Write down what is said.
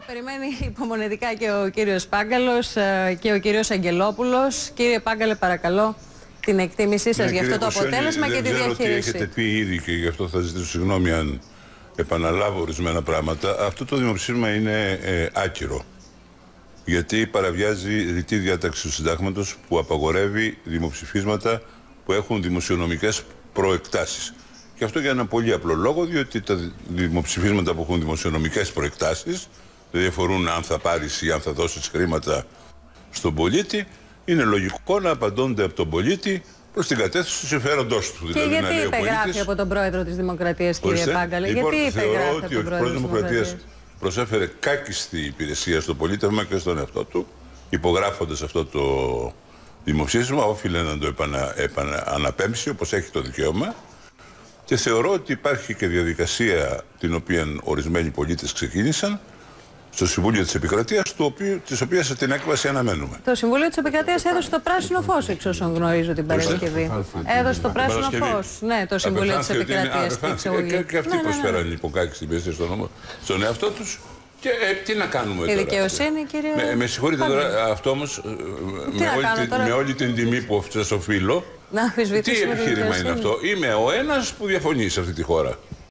Περιμένει υπομονετικά και ο κύριος Πάγκαλος και ο κύριος Αγγελόπουλος. Κύριε Πάγκαλε, παρακαλώ την εκτίμησή σας για αυτό το αποτέλεσμα και τη διαχείριση. Δεν έχετε πει ήδη και γι' αυτό θα ζητήσω συγγνώμη αν επαναλάβω ορισμένα πράγματα. Αυτό το δημοψήφισμα είναι άκυρο. Γιατί παραβιάζει ρητή διάταξη του συντάγματος που απαγορεύει δημοψηφίσματα που έχουν δημοσιονομικές προεκτάσεις. Και αυτό για ένα πολύ απλό λόγο, διότι τα δημοψηφίσματα που έχουν δημοσιονομικές προεκτάσεις, δηλαδή αφορούν αν θα πάρεις ή αν θα δώσεις χρήματα στον πολίτη, είναι λογικό να απαντώνται από τον πολίτη προς την κατεύθυνση του συμφέροντός του. Και δηλαδή, γιατί υπεγράφει από τον πρόεδρο της Δημοκρατίας, κύριε Πάγκαλε? Λοιπόν, γιατί θεωρώ ότι ο πρόεδρος της Δημοκρατίας προσέφερε κάκιστη υπηρεσία στο πολίτευμα και στον εαυτό του, υπογράφοντας αυτό το δημοψήφισμα, όφιλε να το αναπέμψει όπως έχει το δικαίωμα. Και θεωρώ ότι υπάρχει και διαδικασία την οποία ορισμένοι πολίτες ξεκίνησαν στο Συμβούλιο της Επικρατείας, της οποίας την έκβαση αναμένουμε. Το Συμβούλιο της Επικρατείας έδωσε το πράσινο φως, εξ όσων γνωρίζω, την Παρασκευή. Έδωσε το πράσινο φως. Ναι, το Συμβούλιο της Επικρατείας. Και αυτοί προσφέραν λοιπόν κάκιστη υπηρεσία στον εαυτό τους. Και τι να κάνουμε τώρα? Η δικαιοσύνη, κύριε. Με συγχωρείτε τώρα, αυτό όμως με όλη την τιμή που σας οφείλω, τι επιχείρημα είναι αυτό? Είμαι ο ένας που διαφωνεί σε αυτή τη χώρα.